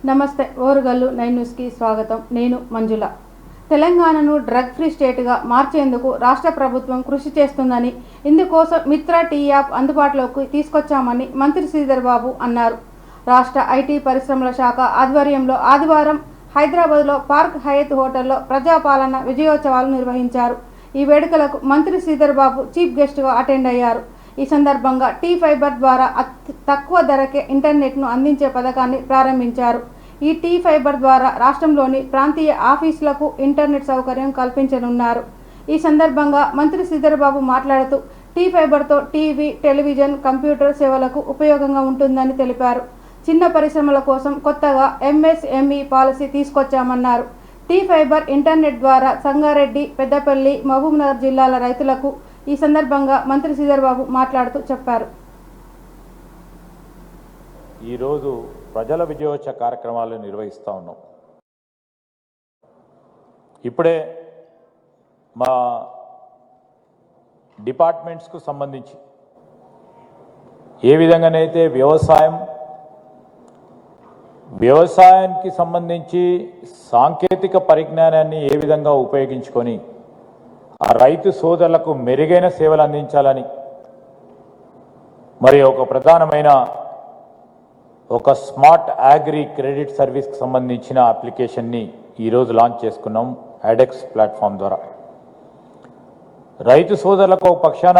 నమస్తే ఓరుగల్లు 9 న్యూస్ కి స్వాగతం. నేను మంజుల. తెలంగాణను డ్రగ్ ఫ్రీ స్టేట్గా మార్చేందుకు రాష్ట్ర ప్రభుత్వం కృషి చేస్తుందని, ఇందుకోసం మిత్ర టీ యాప్ అందుబాటులోకి తీసుకొచ్చామని మంత్రి శ్రీధర్ బాబు అన్నారు. రాష్ట్ర ఐటీ పరిశ్రమల శాఖ ఆధ్వర్యంలో ఆదివారం హైదరాబాద్లో పార్క్ హయత్ హోటల్లో ప్రజాపాలన విజయోత్సవాలు నిర్వహించారు. ఈ వేడుకలకు మంత్రి శ్రీధర్ బాబు చీఫ్ గెస్ట్గా అటెండ్ అయ్యారు. ఈ సందర్భంగా టీ ఫైబర్ ద్వారా తక్కువ ధరకే ఇంటర్నెట్ను అందించే పథకాన్ని ప్రారంభించారు. ఈ టీ ఫైబర్ ద్వారా రాష్ట్రంలోని ప్రాంతీయ ఆఫీసులకు ఇంటర్నెట్ సౌకర్యం కల్పించనున్నారు. ఈ సందర్భంగా మంత్రి శ్రీధర్ బాబు మాట్లాడుతూ టీ ఫైబర్తో టీవీ, టెలివిజన్, కంప్యూటర్ సేవలకు ఉపయోగంగా ఉంటుందని తెలిపారు. చిన్న పరిశ్రమల కోసం కొత్తగా ఎంఎస్ఎంఈ పాలసీ తీసుకొచ్చామన్నారు. టీ ఫైబర్ ఇంటర్నెట్ ద్వారా సంగారెడ్డి, పెద్దపల్లి, మహబూబ్నగర్ జిల్లాల రైతులకు ఈ సందర్భంగా మంత్రి శ్రీధర్ బాబు మాట్లాడుతూ చెప్పారు. ఈరోజు ప్రజల విజయోత్సవ కార్యక్రమాలు నిర్వహిస్తూ ఉన్నాం. ఇప్పుడే మా డిపార్ట్మెంట్స్కు సంబంధించి ఏ విధంగానైతే వ్యవసాయానికి సంబంధించి సాంకేతిక పరిజ్ఞానాన్ని ఏ విధంగా ఉపయోగించుకొని ఆ రైతు సోదరులకు మెరుగైన సేవలు అందించాలని మరి ఒక ప్రధానమైన ఒక స్మార్ట్ అగ్రి క్రెడిట్ సర్వీస్కి సంబంధించిన అప్లికేషన్ని ఈరోజు లాంచ్ చేసుకున్నాం అడెక్స్ ప్లాట్ఫామ్ ద్వారా. రైతు సోదరులకు ఒక పక్షాన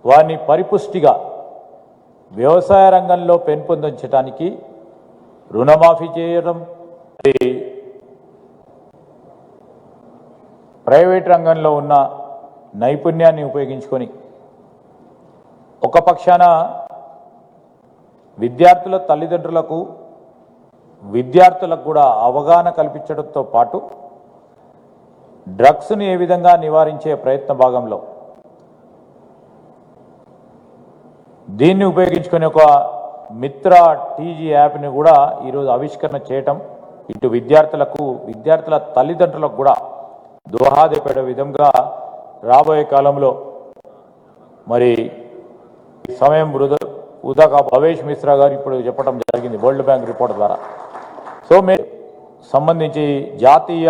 వారిని పరిపుష్టిగా వ్యవసాయ రంగంలో పెంపొందించడానికి రుణమాఫీ చేయడం, ప్రైవేట్ రంగంలో ఉన్న నైపుణ్యాన్ని ఉపయోగించుకొని ఒక పక్షాన విద్యార్థుల తల్లిదండ్రులకు, విద్యార్థులకు కూడా అవగాహన కల్పించడంతో పాటు డ్రగ్స్ను ఏ విధంగా నివారించే ప్రయత్న భాగంలో దీన్ని ఉపయోగించుకునే ఒక మిత్ర టీజీ యాప్ని కూడా ఈరోజు ఆవిష్కరణ చేయటం ఇటు విద్యార్థులకు, విద్యార్థుల తల్లిదండ్రులకు కూడా దోహదపడే విధంగా రాబోయే కాలంలో మరి సమయం వృధాగా భవేష్ మిశ్రా గారు ఇప్పుడు చెప్పడం జరిగింది వరల్డ్ బ్యాంక్ రిపోర్ట్ ద్వారా. సో మేము సంబంధించి జాతీయ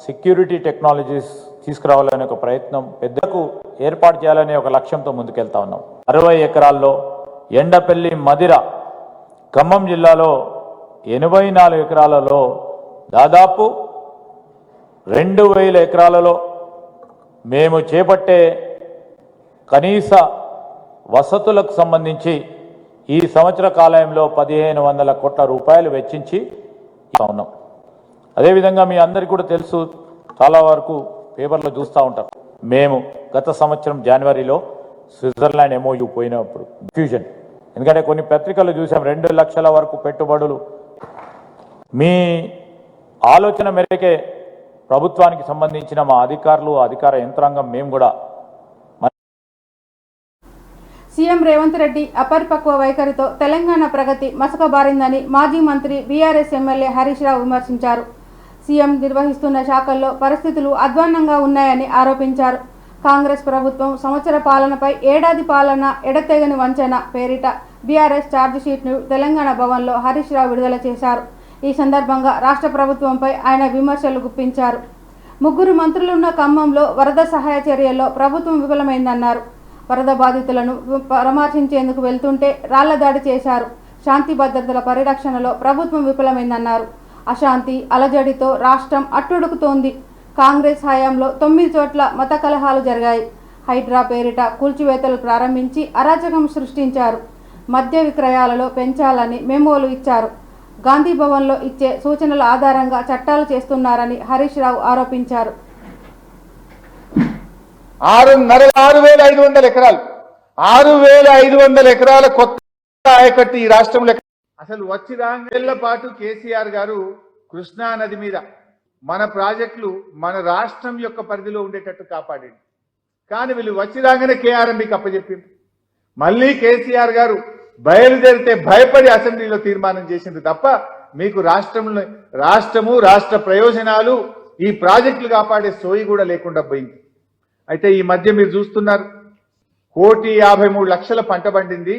సెక్యూరిటీ టెక్నాలజీస్ తీసుకురావాలనే ఒక ప్రయత్నం పెద్దకు ఏర్పాటు చేయాలనే ఒక లక్ష్యంతో ముందుకెళ్తా ఉన్నాం. 60 ఎకరాల్లో ఎండపల్లి, మదిర, ఖమ్మం జిల్లాలో 84 ఎకరాలలో దాదాపు 2000 ఎకరాలలో మేము చేపట్టే కనీస వసతులకు సంబంధించి ఈ సంవత్సర కాలంలో 1500 కోట్ల రూపాయలు వెచ్చించి ఉన్నాం. అదేవిధంగా మీ అందరికీ కూడా తెలుసు, చాలా వరకు పేపర్లో చూస్తూ ఉంటారు, మేము గత సంవత్సరం జనవరిలో స్విట్జర్లాండ్ ఎంఓయూ పోయినప్పుడు ఫ్యూజన్, ఎందుకంటే కొన్ని పత్రికలు చూసాం 2 లక్షల వరకు పెట్టుబడులు. మీ ఆలోచన మేరకే ప్రభుత్వానికి సంబంధించిన మా అధికారులు, అధికార యంత్రాంగం మేము కూడా సీఎం రేవంత్ రెడ్డి అపరిపక్వ వైఖరితో తెలంగాణ ప్రగతి మసకబారిందని మాజీ మంత్రి బీఆర్ఎస్ ఎమ్మెల్యే హరీష్ రావు విమర్శించారు. సీఎం నిర్వహిస్తున్న శాఖల్లో పరిస్థితులు అధ్వాన్నంగా ఉన్నాయని ఆరోపించారు. కాంగ్రెస్ ప్రభుత్వం సంవత్సర పాలనపై ఏడాది పాలన ఎడతెగని వంచన పేరిట బీఆర్ఎస్ ఛార్జిషీట్ను తెలంగాణ భవన్లో హరీష్ రావు విడుదల చేశారు. ఈ సందర్భంగా రాష్ట్ర ప్రభుత్వంపై ఆయన విమర్శలు గుప్పించారు. 3 మంత్రులున్న ఖమ్మంలో వరద సహాయ చర్యల్లో ప్రభుత్వం విఫలమైందన్నారు. వరద బాధితులను పరామర్శించేందుకు వెళ్తుంటే రాళ్ల దాడి చేశారు. శాంతి భద్రతల పరిరక్షణలో ప్రభుత్వం విఫలమైందన్నారు. అశాంతి అలజడితో రాష్ట్రం అట్టుడుకుతోంది. కాంగ్రెస్ హయాంలో 9 చోట్ల మత కలహాలు జరిగాయి. హైడ్రా పేరిట కూల్చివేతలు ప్రారంభించి అరాచకం సృష్టించారు. మద్య విక్రయాలలో పెంచాలని మెమోలు ఇచ్చారు. గాంధీ భవన్లో ఇచ్చే సూచనల ఆధారంగా చట్టాలు చేస్తున్నారని హరీష్ రావు ఆరోపించారు. 6,500 ఎకరాలు 6,500 ఎకరాల కొత్త ఆయకట్టు ఈ రాష్ట్రంలో. అసలు వచ్చి 2 ఏళ్ల పాటు కేసీఆర్ గారు కృష్ణా నది మీద మన ప్రాజెక్టులు మన రాష్ట్రం యొక్క పరిధిలో ఉండేటట్టు కాపాడండి. కానీ వీళ్ళు వచ్చి రాగానే కేఆర్ఎంబీకి అప్పచెప్పింది. మళ్ళీ కేసీఆర్ గారు బయలుదేరితే భయపడి అసెంబ్లీలో తీర్మానం చేసింది తప్ప మీకు రాష్ట్రము, రాష్ట్ర ప్రయోజనాలు, ఈ ప్రాజెక్టులు కాపాడే సోయి కూడా లేకుండా పోయింది. అయితే ఈ మధ్య మీరు చూస్తున్నారు 1,53,00,000 పంట పండింది.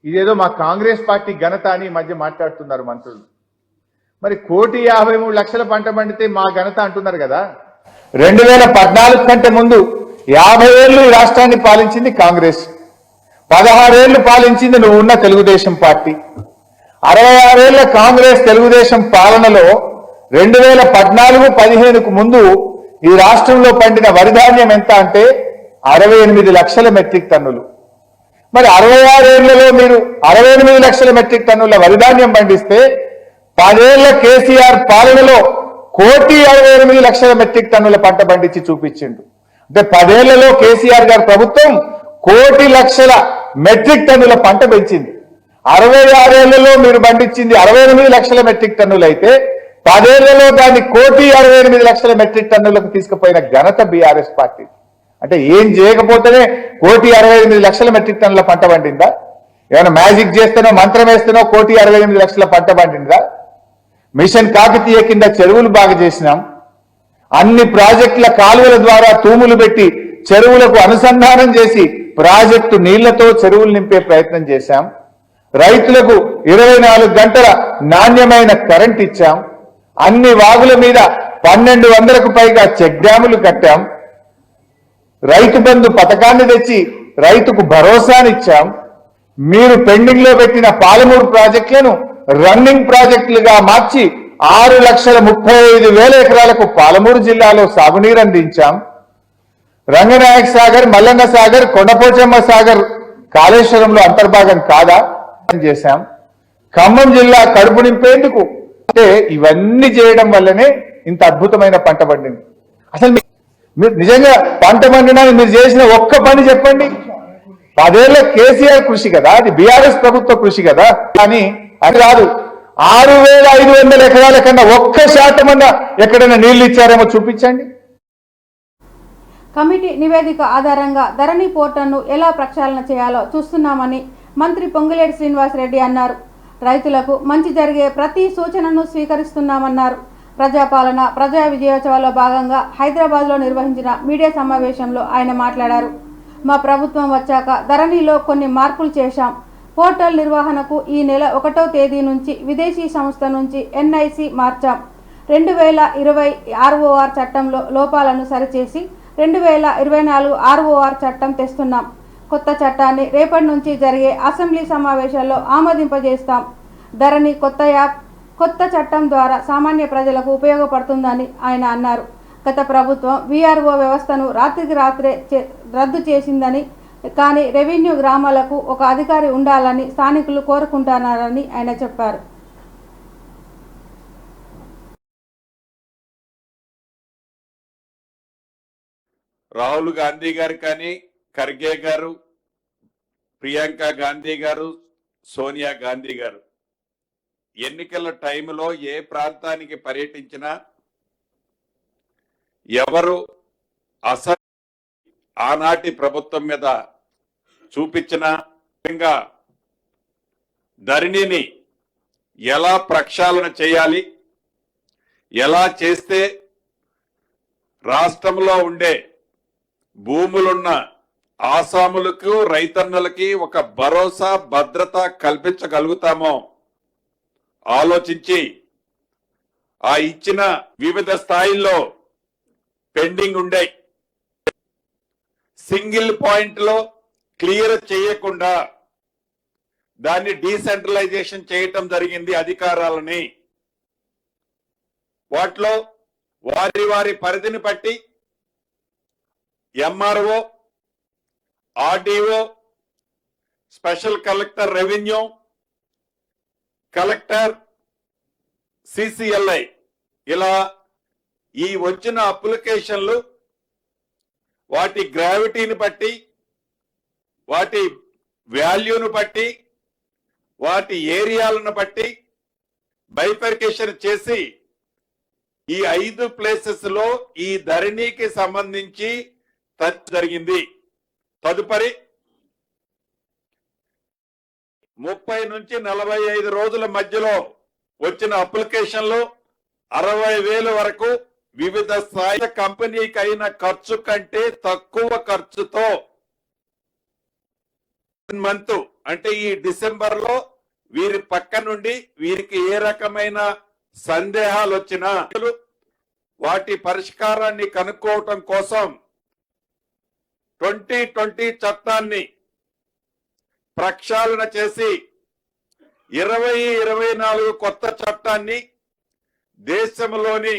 ఇదేదో మా కాంగ్రెస్ పార్టీ ఘనత అని ఈ మధ్య మాట్లాడుతున్నారు మంత్రులు. మరి 1,53,00,000 పంట పండితే మా ఘనత అంటున్నారు కదా. 2014 కంటే ముందు 50 ఏళ్లు ఈ రాష్ట్రాన్ని పాలించింది కాంగ్రెస్, 16 ఏళ్లు పాలించింది నువ్వు ఉన్న తెలుగుదేశం పార్టీ. 66 ఏళ్ల కాంగ్రెస్ తెలుగుదేశం పాలనలో 2014-15కు ముందు ఈ రాష్ట్రంలో పండిన వరిధాన్యం ఎంత అంటే 68 లక్షల మెట్రిక్ టన్నులు. మరి 66 ఏళ్లలో మీరు 68 లక్షల మెట్రిక్ టన్నుల వరిధాన్యం పండిస్తే 10 ఏళ్ల కేసీఆర్ పాలనలో 1,68,00,000 మెట్రిక్ టన్నుల పంట పండించి చూపించిండు. అంటే 10 ఏళ్లలో కేసీఆర్ గారి ప్రభుత్వం 1,00,00,000 మెట్రిక్ టన్నుల పంట పెంచింది. 66 ఏళ్లలో మీరు పండించింది 68 లక్షల మెట్రిక్ టన్నులు అయితే 10 ఏళ్లలో దాన్ని 1,68,00,000 మెట్రిక్ టన్నులకు తీసుకుపోయిన ఘనత బీఆర్ఎస్ పార్టీ. అంటే ఏం చేయకపోతేనే 1,68,00,000 మెట్రిక్ టన్నుల పంట పండిందా? ఏమైనా మ్యాజిక్ చేస్తేనో మంత్రం వేస్తేనో 1,68,00,000 పంట పండిందా? మిషన్ కాకతీయ కింద చెరువులు బాగా చేసినాం, అన్ని ప్రాజెక్టుల కాలువల ద్వారా తూములు పెట్టి చెరువులకు అనుసంధానం చేసి ప్రాజెక్టు నీళ్లతో చెరువులు నింపే ప్రయత్నం చేశాం. రైతులకు 24 గంటల నాణ్యమైన కరెంట్ ఇచ్చాం. అన్ని వాగుల మీద 1,200కు పైగా చెక్ డ్యాములు కట్టాం. రైతు బంధు పథకాన్ని తెచ్చి రైతుకు భరోసానిచ్చాం. మీరు పెండింగ్ లో పెట్టిన పాలమూరు ప్రాజెక్టులను రన్నింగ్ ప్రాజెక్టులుగా మార్చి 6,35,000 ఎకరాలకు పాలమూరు జిల్లాలో సాగునీరు అందించాం. రంగనాయక సాగర్, మల్లన్న సాగర్, కొండపోచమ్మ సాగర్ కాళేశ్వరంలో అంతర్భాగం కాదా చేశాం. ఖమ్మం జిల్లా కడుపు నింపేందుకు అంటే ఇవన్నీ చేయడం వల్లనే ఇంత అద్భుతమైన పంట పండింది. అసలు మీరు నిజంగా పంట పండినాన్ని మీరు చేసిన ఒక్క పని చెప్పండి. 10 ఏళ్ల కేసీఆర్ కృషి కదా, అది బీఆర్ఎస్ ప్రభుత్వ కృషి కదా. కానీ అది రాదు. 6,500 ఎకరాల కన్నా 1% ఎక్కడైనా నీళ్లు ఇచ్చారేమో చూపించండి. కమిటీ నివేదిక ఆధారంగా ధరణి పోర్టల్ను ఎలా ప్రక్షాళన చేయాలో చూస్తున్నామని మంత్రి పొంగులేటి శ్రీనివాసరెడ్డి అన్నారు. రైతులకు మంచి జరిగే ప్రతి సూచనను స్వీకరిస్తున్నామన్నారు. ప్రజాపాలన ప్రజా విజయోత్సవాల్లో భాగంగా హైదరాబాద్లో నిర్వహించిన మీడియా సమావేశంలో ఆయన మాట్లాడారు. మా ప్రభుత్వం వచ్చాక ధరణిలో కొన్ని మార్పులు చేశాం. పోర్టల్ నిర్వహణకు ఈ నెల 1వ తేదీ నుంచి విదేశీ సంస్థ నుంచి ఎన్ఐసి మార్చాం. 2020 ఆర్ఓఆర్ చట్టంలో లోపాలను సరిచేసి 2024 ఆర్ఓఆర్ చట్టం తెస్తున్నాం. కొత్త చట్టాన్ని రేపటి నుంచి జరిగే అసెంబ్లీ సమావేశాల్లో ఆమోదింపజేస్తాం. ధరణి కొత్త యాప్ కొత్త చట్టం ద్వారా సామాన్య ప్రజలకు ఉపయోగపడుతుందని ఆయన అన్నారు. గత ప్రభుత్వం వీఆర్ఓ వ్యవస్థను రాత్రికి రాత్రే రద్దు చేసిందని, కానీ రెవెన్యూ గ్రామాలకు ఒక అధికారి ఉండాలని స్థానికులు కోరుకుంటున్నారని ఆయన చెప్పారు. రాహుల్ గాంధీ గారు కానీ, ఖర్గే గారు, ప్రియాంక గాంధీ గారు, సోనియా గాంధీ గారు ఎన్నికల టైంలో ఏ ప్రాంతానికి పర్యటించినా ఎవరు ఆనాటి ప్రభుత్వం మీద చూపించిన ధరణిని ఎలా ప్రక్షాళన చేయాలి, ఎలా చేస్తే రాష్ట్రంలో ఉండే భూములున్న ఆసాములకు రైతన్నలకి ఒక భరోసా భద్రత కల్పించగలుగుతామో ఆలోచించి ఆ ఇచ్చిన వివిధ స్థాయిల్లో పెండింగ్ ఉండే సింగిల్ పాయింట్ లో క్లియర్ చేయకుండా దాన్ని డీసెంట్రలైజేషన్ చేయటం జరిగింది. అధికారాలని వాటిలో వారి వారి పరిధిని బట్టి MRO, RDO, special collector revenue, collector, CCLI ఇలా ఈ వచ్చిన అప్లికేషన్లు వాటి గ్రావిటీని బట్టి, వాటి వాల్యూను బట్టి, వాటి ఏరియాలను బట్టి బైఫర్కేషన్ చేసి ఈ 5 ప్లేసెస్ లో ఈ ధరణికి సంబంధించి జరిగింది. తదుపరి 30 నుంచి 45 రోజుల మధ్యలో వచ్చిన అప్లికేషన్లు 60,000 వరకు వివిధ స్థాయి కంపెనీకి అయిన ఖర్చు కంటే తక్కువ ఖర్చుతో మంత్ అంటే ఈ డిసెంబర్ లో వీరి పక్క నుండి వీరికి ఏ రకమైన సందేహాలు వచ్చినా వాటి పరిష్కారాన్ని కనుక్కోవటం కోసం 2020 చట్టాన్ని ప్రక్షాళన చేసి 2024 కొత్త చట్టాన్ని దేశంలోని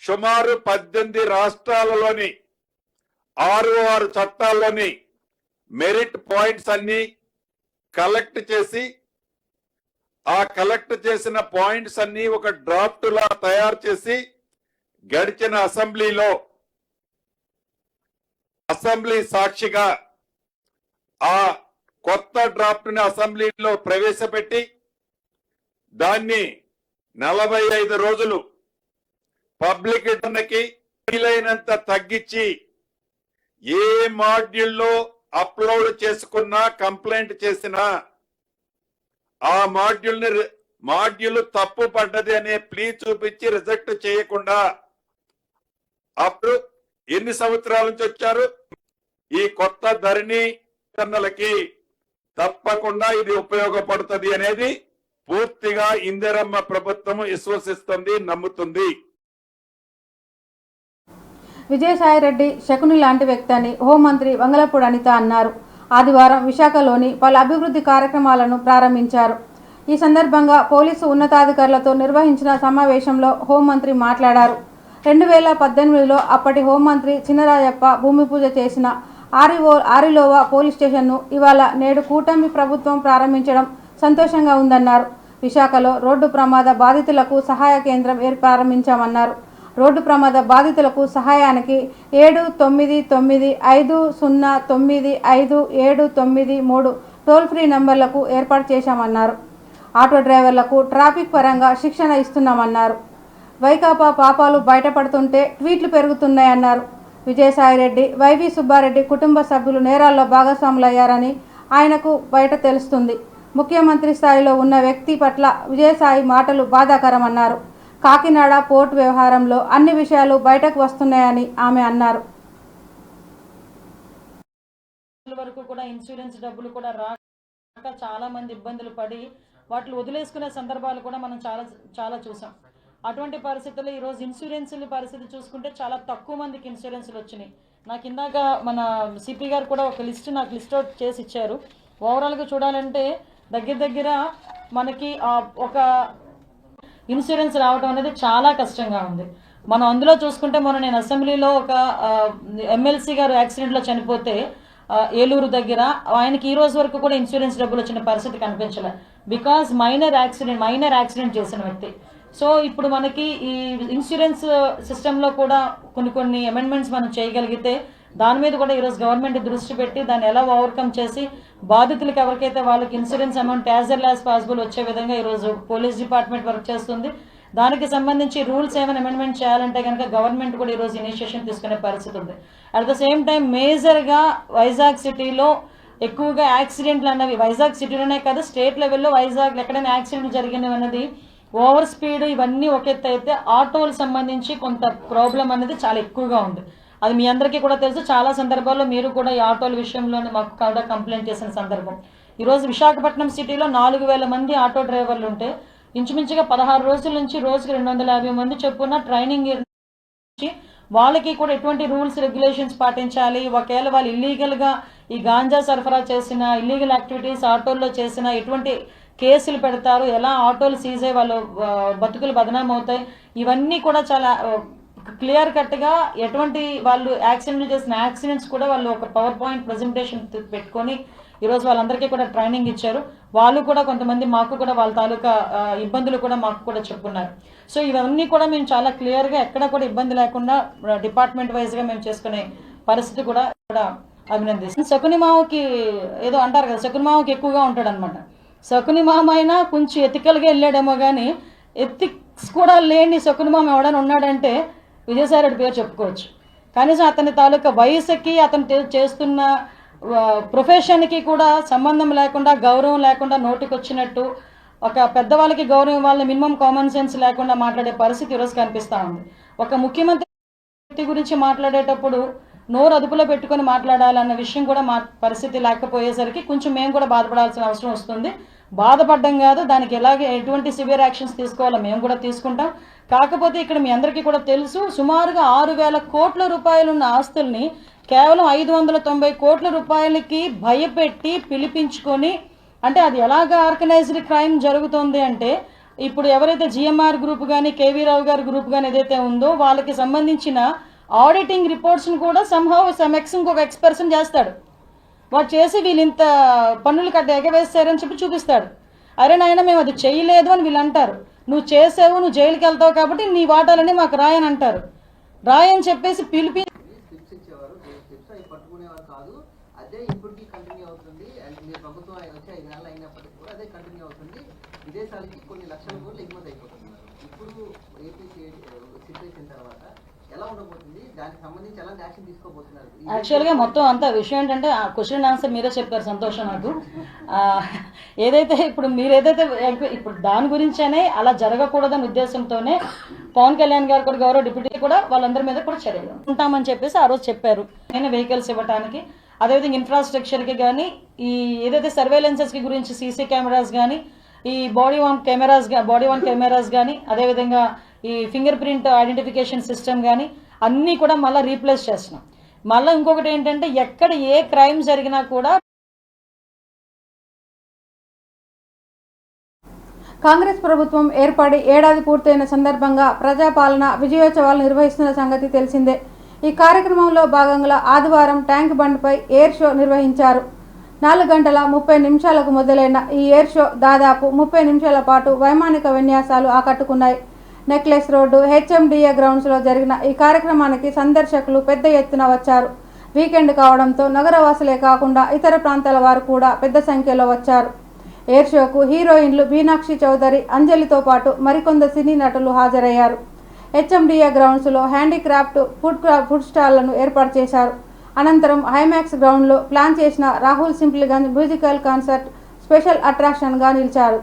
సుమారు 18 రాష్ట్రాలలోని 6 చట్టాల్లోని మెరిట్ పాయింట్స్ అన్ని కలెక్ట్ చేసి ఆ కలెక్ట్ చేసిన పాయింట్స్ అన్ని ఒక డ్రాఫ్ట్ లా తయారు చేసి గడిచిన అసెంబ్లీ సాక్షిగా ఆ కొత్త డ్రాఫ్ట్ ని అసెంబ్లీలో ప్రవేశపెట్టి దాన్ని 45 రోజులు పబ్లిక్ కి వీలైనంత తగ్గించి ఏ మాడ్యూల్లో అప్లోడ్ చేసుకున్నా కంప్లైంట్ చేసినా ఆ మాడ్యూల్ తప్పు పడ్డది అనే ప్లీ చూపించి రిజెక్ట్ చేయకుండా అప్పుడు ఎన్ని సంవత్సరాల నుంచి వచ్చారు ఈ కొత్త ధరణికి తప్పకుండా ఇది ఉపయోగపడుతుంది అనేది పూర్తిగా ఇందిరమ్మ ప్రభుత్వం విశ్వసిస్తుంది, నమ్ముతుంది. విజయసాయిరెడ్డి శకుని లాంటి వ్యక్తి అని హోంమంత్రి వంగలపూడి అనిత అన్నారు. ఆదివారం విశాఖలోని పలు అభివృద్ధి కార్యక్రమాలను ప్రారంభించారు. ఈ సందర్భంగా పోలీసు ఉన్నతాధికారులతో నిర్వహించిన సమావేశంలో హోంమంత్రి మాట్లాడారు. 2018లో అప్పటి హోంమంత్రి చినరాజప్ప భూమి పూజ చేసిన ఆరిలోవా పోలీస్ స్టేషన్ను ఇవాళ నేడు కూటమి ప్రభుత్వం ప్రారంభించడం సంతోషంగా ఉందన్నారు. విశాఖలో రోడ్డు ప్రమాద బాధితులకు సహాయ కేంద్రం ప్రారంభించామన్నారు. రోడ్డు ప్రమాద బాధితులకు సహాయానికి 79950955793 టోల్ ఫ్రీ నంబర్లకు ఏర్పాటు చేశామన్నారు. ఆటో డ్రైవర్లకు ట్రాఫిక్ పరంగా శిక్షణ ఇస్తున్నామన్నారు. వైకాపా పాపాలు బయటపడుతుంటే ట్వీట్లు పెరుగుతున్నాయన్నారు. విజయసాయిరెడ్డి, వైవి సుబ్బారెడ్డి కుటుంబ సభ్యులు నేరాల్లో భాగస్వాములయ్యారని ఆయనకు బయట తెలుస్తుంది. ముఖ్యమంత్రి స్థాయిలో ఉన్న వ్యక్తి పట్ల విజయసాయి మాటలు బాధాకరమన్నారు. కాకినాడ పోర్టు వ్యవహారంలో అన్ని విషయాలు బయటకు వస్తున్నాయని ఆమె అన్నారు. వరకు కూడా ఇన్సూరెన్స్ డబ్బులు కూడా రాక చాలా మంది ఇబ్బందులు పడి వాటిని వదిలేసుకునే సందర్భాలు కూడా మనం చాలా చూసాం. అటువంటి పరిస్థితుల్లో ఈరోజు ఇన్సూరెన్స్ల పరిస్థితి చూసుకుంటే చాలా తక్కువ మందికి ఇన్సూరెన్స్లు వచ్చినాయి. నాకు ఇందాక మన సిపి గారు కూడా ఒక నాకు లిస్ట్ అవుట్ చేసి ఇచ్చారు. ఓవరాల్గా చూడాలంటే దగ్గర మనకి ఒక ఇన్సూరెన్స్ రావడం అనేది చాలా కష్టంగా ఉంది. మనం అందులో చూసుకుంటే నేను అసెంబ్లీలో ఒక ఎమ్మెల్సీ గారు యాక్సిడెంట్లో చనిపోతే ఏలూరు దగ్గర ఆయనకి ఈ రోజు వరకు కూడా ఇన్సూరెన్స్ డబ్బులు వచ్చిన పరిస్థితి కనిపించలే. బికాజ్ మైనర్ యాక్సిడెంట్ చేసిన వ్యక్తి. సో ఇప్పుడు మనకి ఈ ఇన్సూరెన్స్ సిస్టంలో కూడా కొన్ని అమెండ్మెంట్స్ మనం చేయగలిగితే దాని మీద కూడా ఈరోజు గవర్నమెంట్ దృష్టి పెట్టి దాన్ని ఎలా ఓవర్కమ్ చేసి బాధితులకు ఎవరికైతే వాళ్ళకి insurance amount as early as possible వచ్చే విధంగా ఈరోజు పోలీస్ డిపార్ట్మెంట్ వర్క్ చేస్తుంది. దానికి సంబంధించి రూల్స్ ఏమైనా అమెండ్మెంట్ చేయాలంటే కనుక గవర్నమెంట్ కూడా ఈరోజు ఇనిషియేషన్ తీసుకునే పరిస్థితి ఉంది. అట్ ద సేమ్ టైం మేజర్గా వైజాగ్ సిటీలో ఎక్కువగా యాక్సిడెంట్లు అన్నవి వైజాగ్ సిటీలోనే కాదు స్టేట్ లెవెల్లో వైజాగ్లో ఎక్కడైనా యాక్సిడెంట్ జరిగినవి అన్నది ఓవర్ స్పీడ్ ఇవన్నీ ఒక ఎత్తు అయితే ఆటోలకు సంబంధించి కొంత ప్రాబ్లం అనేది చాలా ఎక్కువగా ఉంది. అది మీ అందరికీ కూడా తెలుసు. చాలా సందర్భాల్లో మీరు కూడా ఈ ఆటోల విషయంలోనే మాకు కూడా కంప్లైంట్ చేసిన సందర్భం. ఈరోజు విశాఖపట్నం సిటీలో 4000 మంది ఆటో డ్రైవర్లు ఉంటే ఇంచుమించుగా 16 రోజుల నుంచి రోజుకి 250 మంది చొప్పున ట్రైనింగ్ వాళ్ళకి కూడా ఎటువంటి రూల్స్ రెగ్యులేషన్స్ పాటించాలి, ఒకవేళ వాళ్ళు ఇల్లీగల్గా ఈ గాంజా సరఫరా చేసిన ఇల్లీగల్ యాక్టివిటీస్ ఆటోల్లో చేసిన ఎటువంటి కేసులు పెడతారు, ఎలా ఆటోలు సీజ్ అయ్యి వాళ్ళు బతుకులు బదనాం అవుతాయి, ఇవన్నీ కూడా చాలా క్లియర్ కట్గా ఎటువంటి వాళ్ళు యాక్సిడెంట్ చేసిన యాక్సిడెంట్స్ కూడా వాళ్ళు ఒక పవర్ పాయింట్ ప్రజెంటేషన్ పెట్టుకొని ఈరోజు వాళ్ళందరికీ కూడా ట్రైనింగ్ ఇచ్చారు. వాళ్ళు కూడా కొంతమంది మాకు కూడా వాళ్ళ తాలూకా ఇబ్బందులు కూడా మాకు కూడా చెప్పుకున్నారు. సో ఇవన్నీ కూడా మేము చాలా క్లియర్గా ఎక్కడ కూడా ఇబ్బంది లేకుండా డిపార్ట్మెంట్ వైజ్గా మేము చేసుకునే పరిస్థితి కూడా ఇక్కడ అభినందిస్తాం. శకుని మామకి ఏదో అంటారు కదా, శకుని మామకి ఎక్కువగా ఉంటాడు అనమాట. శకుని మామ అయినా కొంచెం ఎథికల్గా వెళ్ళాడేమో కానీ ఎథిక్స్ కూడా లేని శకుని మామ ఎవడైనా ఉన్నాడంటే విజయసాయిరెడ్డి పేరు చెప్పుకోవచ్చు. కనీసం అతని తాలూకా వయసుకి అతను చేస్తున్న ప్రొఫెషన్కి కూడా సంబంధం లేకుండా గౌరవం లేకుండా నోటికి వచ్చినట్టు ఒక పెద్దవాళ్ళకి గౌరవం ఇవ్వాలని మినిమం కామన్ సెన్స్ లేకుండా మాట్లాడే పరిస్థితి ఈరోజు కనిపిస్తూ ఉంది. ఒక ముఖ్యమంత్రి గురించి మాట్లాడేటప్పుడు నోరు అదుపులో పెట్టుకొని మాట్లాడాలన్న విషయం కూడా మా పరిస్థితి లేకపోయేసరికి కొంచెం మేము కూడా బాధపడాల్సిన అవసరం వస్తుంది. బాధపడ్డం కాదు, దానికి ఎలాగే ఎటువంటి సివియర్ యాక్షన్స్ తీసుకోవాలో మేము కూడా తీసుకుంటాం. కాకపోతే ఇక్కడ మీ అందరికీ కూడా తెలుసు, సుమారుగా 6,000 కోట్ల రూపాయలు ఉన్న ఆస్తుల్ని కేవలం 590 కోట్ల రూపాయలకి భయపెట్టి పిలిపించుకొని, అంటే అది ఎలాగ ఆర్గనైజ్డ్ క్రైమ్ జరుగుతుంది అంటే, ఇప్పుడు ఎవరైతే జిఎంఆర్ గ్రూప్ కానీ కేవీ రావు గారి గ్రూప్ కానీ ఏదైతే ఉందో వాళ్ళకి సంబంధించిన ఆడిటింగ్ రిపోర్ట్స్ని కూడా ఇంకొక ఎక్స్పర్సన్ చేస్తాడు. వాడు చేసి వీళ్ళు ఇంత పన్నులు ఎగవేస్తారని చెప్పి చూపిస్తాడు. అరే నాయన మేము అది చేయలేదు అని వీళ్ళు అంటారు. నువ్వు చేసావు, నువ్వు జైలుకి వెళ్తావు కాబట్టి నీ వాటాలని మాకు రాయని అంటారు. రాయని చెప్పేసి పిలిపి పట్టుకునేవారు కాదు. అదే ఇప్పటికీ కంటిన్యూ అవుతుంది. అండ్ మీ ప్రభుత్వం వచ్చి 5 నెలలు అయినప్పటికీ కూడా అదే కంటిన్యూ అవుతుంది. విదేశాలకి కొన్ని లక్షల కోట్లు ఎగుమతి అయిపోతున్నారు. ఇప్పుడు ఏపీ సిచ్యువేషన్ తర్వాత ఎలా ఉండబోతుంది, దానికి సంబంధించి ఎలాంటి యాక్షన్ తీసుకోబోతున్నారు? యాక్చువల్గా మొత్తం అంత విషయం ఏంటంటే ఆ క్వశ్చన్ ఆన్సర్ మీరే చెప్పారు, సంతోషం నాకు. ఏదైతే ఇప్పుడు దాని గురించేనే అలా జరగకూడదని ఉద్దేశంతోనే పవన్ కళ్యాణ్ గారు కూడా గౌరవ డిప్యూటీ కూడా వాళ్ళందరి మీద కూడా చర్యలు ఉంటామని చెప్పేసి ఆ రోజు చెప్పారు. నేను వెహికల్స్ ఇవ్వడానికి, అదేవిధంగా ఇన్ఫ్రాస్ట్రక్చర్కి కానీ, ఈ ఏదైతే సర్వేలెన్సెస్కి గురించి సీసీ కెమెరాస్ కానీ, ఈ బాడీ వాన్ కెమెరాస్ కానీ, అదేవిధంగా ఈ ఫింగర్ ప్రింట్ ఐడెంటిఫికేషన్ సిస్టమ్ కానీ అన్నీ కూడా మళ్ళీ రీప్లేస్ చేస్తున్నాం. మళ్ళీ ఇంకొకటి ఏంటంటే, ఎక్కడ ఏ క్రైమ్ జరిగినా కూడా కాంగ్రెస్ ప్రభుత్వం ఏర్పడి ఏడాది పూర్తయిన సందర్భంగా ప్రజాపాలన విజయోత్సవాలు నిర్వహిస్తున్న సంగతి తెలిసిందే. ఈ కార్యక్రమంలో భాగంగా ఆదివారం ట్యాంక్ బండ్పై ఎయిర్ షో నిర్వహించారు. 4 గంటల 30 నిమిషాలకు మొదలైన ఈ ఎయిర్ షో దాదాపు 30 నిమిషాల పాటు వైమానిక విన్యాసాలు ఆకట్టుకున్నాయి. నెక్లెస్ రోడ్డు హెచ్ఎండిఏ గ్రౌండ్స్లో జరిగిన ఈ కార్యక్రమానికి సందర్శకులు పెద్ద ఎత్తున వచ్చారు. వీకెండ్ కావడంతో నగరవాసులే కాకుండా ఇతర ప్రాంతాల వారు కూడా పెద్ద సంఖ్యలో వచ్చారు. ఎయిర్ షోకు హీరోయిన్లు మీనాక్షి చౌదరి, అంజలితో పాటు మరికొందరు సినీ నటులు హాజరయ్యారు. హెచ్ఎండిఏ గ్రౌండ్స్లో హ్యాండీక్రాఫ్ట్ ఫుడ్ స్టాళ్లను ఏర్పాటు చేశారు. అనంతరం హైమాక్స్ గ్రౌండ్లో ప్లాన్ చేసిన Rahul Sipligunj musical concert special అట్రాక్షన్గా నిలిచారు.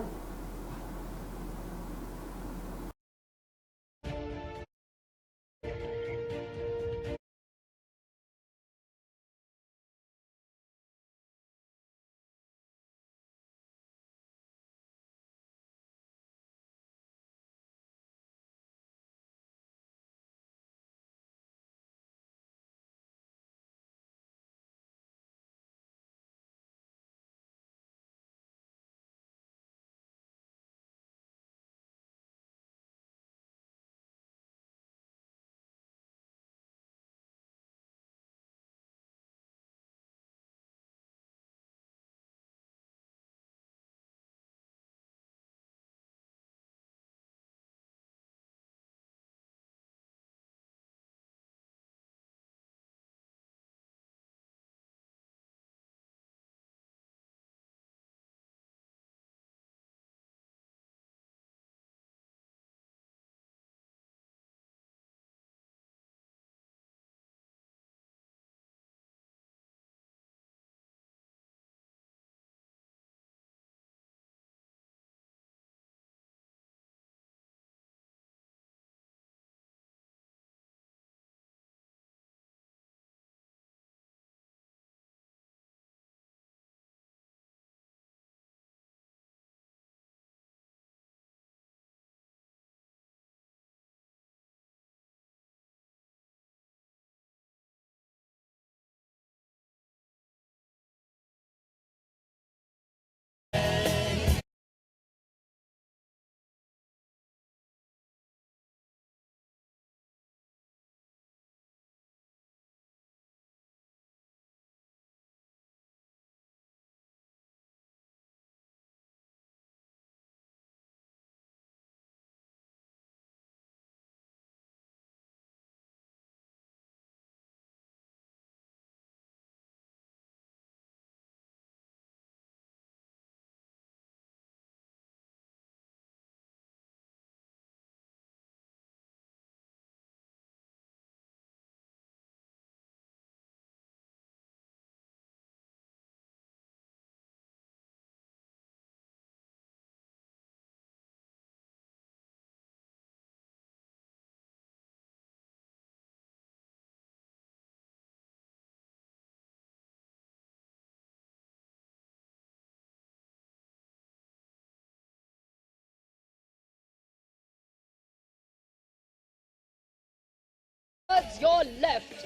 your left.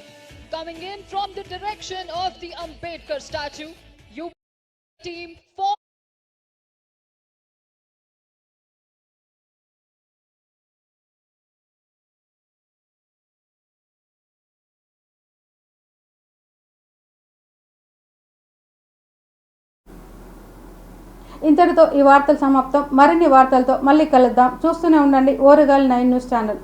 Coming in from the direction of the Ambedkar statue, you team 4. ఇంతటితో ఈ వార్తలు సమాప్తం. మరిన్ని వార్తలతో మళ్ళీ కలుద్దాం. చూస్తూనే ఉండండి ఓరుగల్ 9 న్యూస్ ఛానల్.